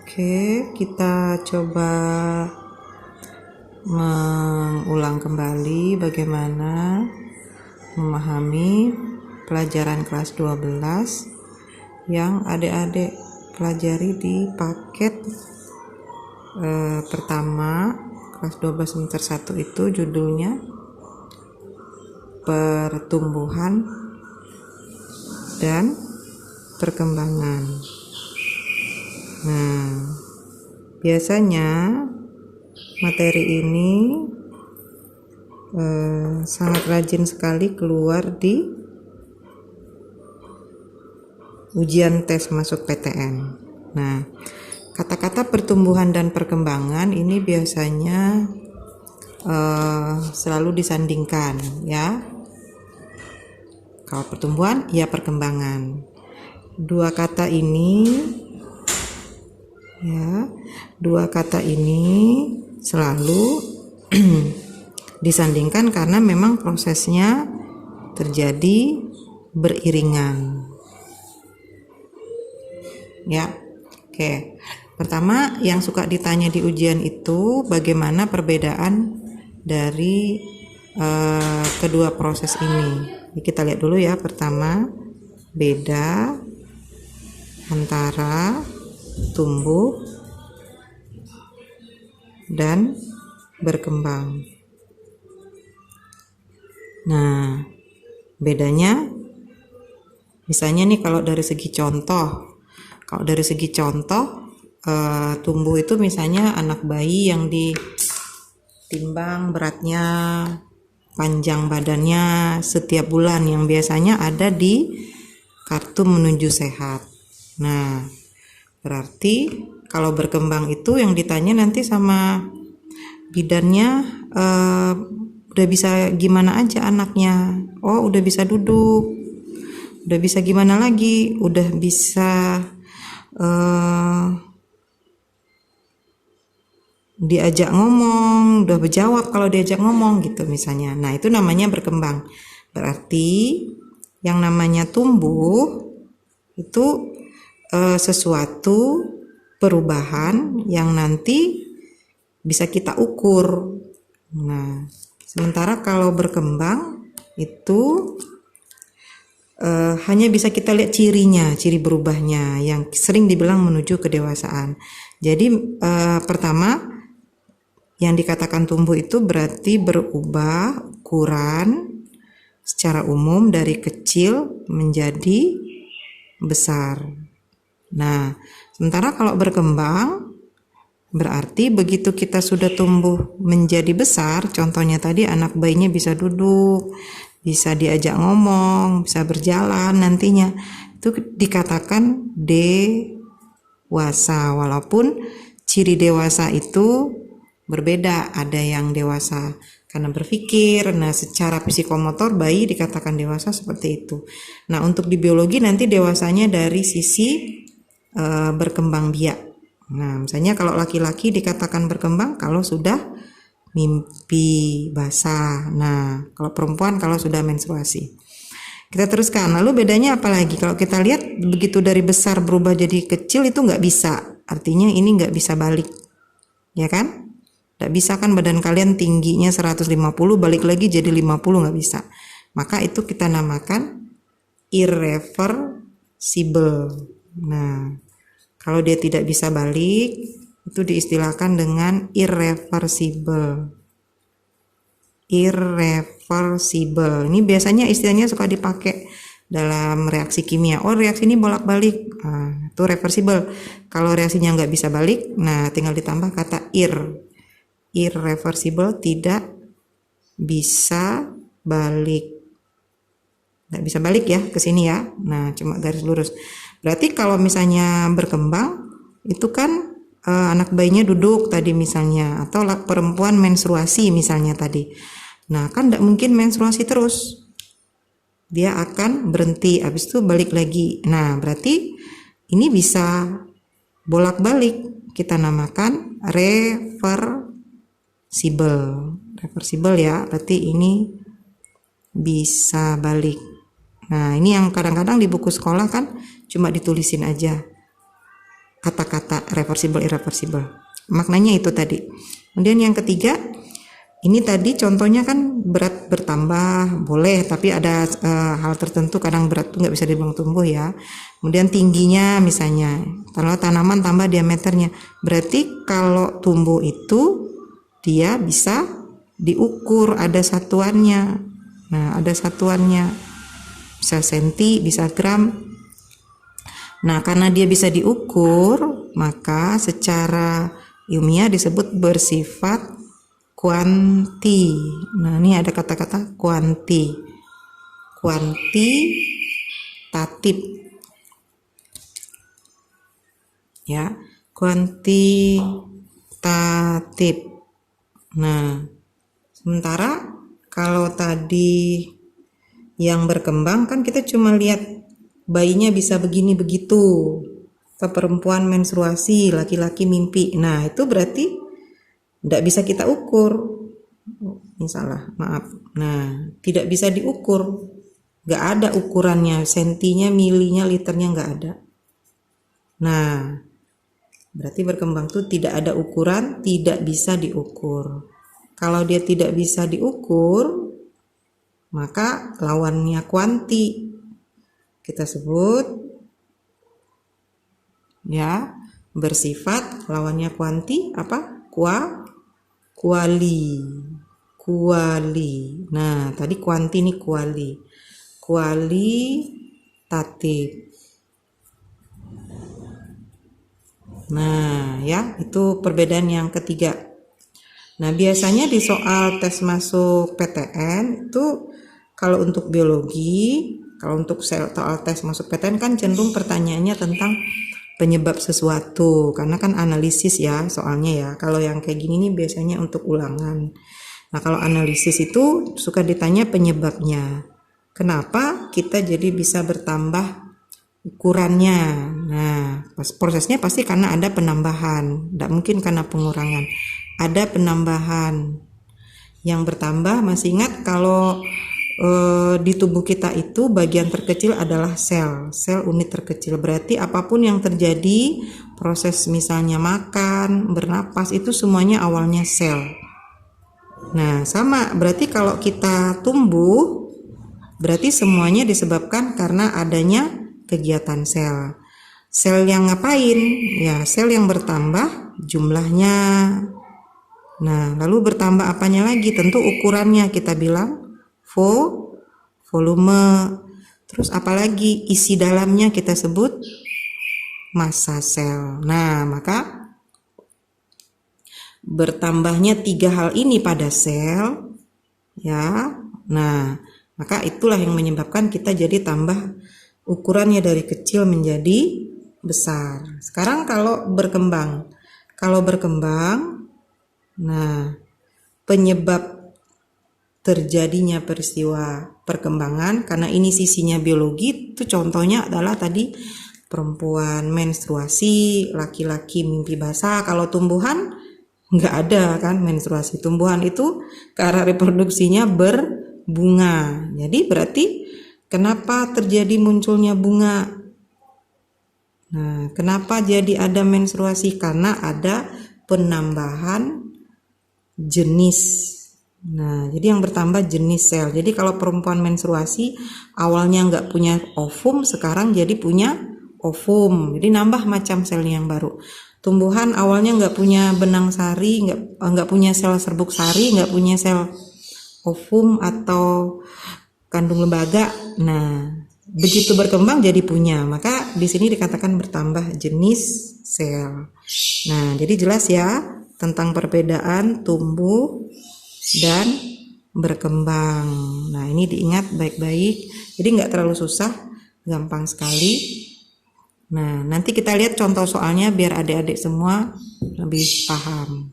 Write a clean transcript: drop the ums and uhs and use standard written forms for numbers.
Oke, kita coba mengulang kembali bagaimana memahami pelajaran kelas 12 yang adik-adik pelajari di paket pertama kelas 12 semester 1 itu judulnya pertumbuhan dan perkembangan. Nah, biasanya materi ini sangat rajin sekali keluar di ujian tes masuk PTN. Nah, kata-kata pertumbuhan dan perkembangan ini biasanya selalu disandingkan ya. Kalau pertumbuhan, ya perkembangan. Dua kata ini selalu disandingkan karena memang prosesnya terjadi beriringan. Ya, oke. Pertama, yang suka ditanya di ujian itu bagaimana perbedaan dari kedua proses ini. Kita lihat dulu ya. Pertama, beda antara tumbuh dan berkembang. Nah, bedanya misalnya nih kalau dari segi contoh. Kalau dari segi contoh, tumbuh itu misalnya anak bayi yang ditimbang beratnya, panjang badannya setiap bulan yang biasanya ada di kartu menuju sehat. Nah, berarti kalau berkembang itu yang ditanya nanti sama bidannya, udah bisa gimana aja anaknya. Oh, udah bisa duduk, udah bisa gimana lagi, udah bisa diajak ngomong, udah berjawab kalau diajak ngomong gitu misalnya. Nah, itu namanya berkembang. Berarti yang namanya tumbuh itu sesuatu perubahan yang nanti bisa kita ukur. Nah, sementara kalau berkembang itu hanya bisa kita lihat cirinya, ciri berubahnya yang sering dibilang menuju kedewasaan. Jadi pertama yang dikatakan tumbuh itu berarti berubah ukuran secara umum dari kecil menjadi besar. Nah, sementara kalau berkembang berarti begitu kita sudah tumbuh menjadi besar, contohnya tadi anak bayinya bisa duduk, bisa diajak ngomong, bisa berjalan nantinya, itu dikatakan dewasa. Walaupun ciri dewasa itu berbeda, ada yang dewasa karena berpikir. Nah, secara psikomotor bayi dikatakan dewasa seperti itu. Nah, untuk di biologi nanti dewasanya dari sisi berkembang biak. Nah, misalnya kalau laki-laki dikatakan berkembang kalau sudah mimpi basah. Nah, kalau perempuan kalau sudah menstruasi. Kita teruskan. Lalu bedanya apa lagi? Kalau kita lihat begitu dari besar berubah jadi kecil itu nggak bisa. Artinya ini nggak bisa balik. Ya kan? Nggak bisa kan badan kalian tingginya 150 balik lagi jadi 50 nggak bisa. Maka itu kita namakan irreversible. Nah, kalau dia tidak bisa balik itu diistilahkan dengan irreversible. Irreversible. Ini biasanya istilahnya suka dipakai dalam reaksi kimia. Oh, reaksi ini bolak-balik. Nah, itu reversible. Kalau reaksinya nggak bisa balik, nah tinggal ditambah kata irreversible, tidak bisa balik. Nggak bisa balik ya ke sini ya. Nah, cuma garis lurus. Berarti kalau misalnya berkembang itu kan anak bayinya duduk tadi misalnya, atau perempuan menstruasi misalnya tadi. Nah, kan tidak mungkin menstruasi terus. Dia akan berhenti, habis itu balik lagi. Nah, berarti ini bisa bolak-balik. Kita namakan reversible. Reversible ya, berarti ini bisa balik. Nah, ini yang kadang-kadang di buku sekolah kan cuma ditulisin aja. kata-kata reversible irreversible. Maknanya itu tadi. Kemudian yang ketiga, ini tadi contohnya kan berat bertambah boleh, tapi ada hal tertentu kadang berat tuh nggak bisa dibilang tumbuh ya. Kemudian tingginya misalnya, kalau tanaman tambah diameternya, berarti kalau tumbuh itu dia bisa diukur, ada satuannya. Nah, ada satuannya, bisa senti, bisa gram. Nah, karena dia bisa diukur, maka secara ilmiah disebut bersifat kuanti. Nah, ini ada kata-kata kuantitatif. Ya, kuantitatif. Nah, sementara kalau tadi yang berkembang kan kita cuma lihat bayinya bisa begini begitu, atau perempuan menstruasi, laki-laki mimpi. Nah, itu berarti tidak bisa kita ukur. Ini salah, maaf. Nah, tidak bisa diukur, nggak ada ukurannya, sentinya, milinya, liternya nggak ada. Nah, berarti berkembang itu tidak ada ukuran, tidak bisa diukur. Kalau dia tidak bisa diukur, maka lawannya kuanti. Kita sebut ya, bersifat, lawannya kuanti apa? Kuali. Nah, tadi kuanti ini kualitatif. Nah, ya, itu perbedaan yang ketiga. Nah, biasanya di soal tes masuk PTN itu kalau untuk biologi, kalau untuk soal tes masuk PTN kan cenderung pertanyaannya tentang penyebab sesuatu, karena kan analisis ya soalnya ya. Kalau yang kayak gini nih biasanya untuk ulangan. Nah, kalau analisis itu suka ditanya penyebabnya. Kenapa kita jadi bisa bertambah ukurannya? Nah, prosesnya pasti karena ada penambahan, tidak mungkin karena pengurangan. Ada penambahan yang bertambah. Masih ingat kalau di tubuh kita itu bagian terkecil adalah sel unit terkecil. Berarti apapun yang terjadi, proses misalnya makan, bernapas, itu semuanya awalnya sel. Nah, sama berarti kalau kita tumbuh, berarti semuanya disebabkan karena adanya kegiatan sel. Sel yang ngapain? Ya, sel yang bertambah jumlahnya. Nah, lalu bertambah apanya lagi? Tentu ukurannya, kita bilang volume. Terus apalagi isi dalamnya, kita sebut massa sel. Nah, maka bertambahnya 3 hal ini pada sel ya. Nah, maka itulah yang menyebabkan kita jadi tambah ukurannya dari kecil menjadi besar. Sekarang kalau berkembang, nah, penyebab terjadinya peristiwa perkembangan, karena ini sisinya biologi, itu contohnya adalah tadi perempuan menstruasi, laki-laki mimpi basah. Kalau tumbuhan nggak ada kan menstruasi. Tumbuhan itu ke arah reproduksinya berbunga. Jadi berarti kenapa terjadi munculnya bunga? Nah, kenapa jadi ada menstruasi? Karena ada penambahan jenis. Nah, jadi yang bertambah jenis sel. Jadi kalau perempuan menstruasi awalnya nggak punya ovum, sekarang jadi punya ovum. Jadi nambah macam selnya yang baru. Tumbuhan awalnya nggak punya benang sari, nggak punya sel serbuk sari, nggak punya sel ovum atau kandung lembaga. Nah, begitu berkembang jadi punya. Maka di sini dikatakan bertambah jenis sel. Nah, jadi jelas ya tentang perbedaan tumbuh dan berkembang. Nah, ini diingat baik-baik. Jadi nggak terlalu susah, gampang sekali. Nah, nanti kita lihat contoh soalnya biar adik-adik semua lebih paham.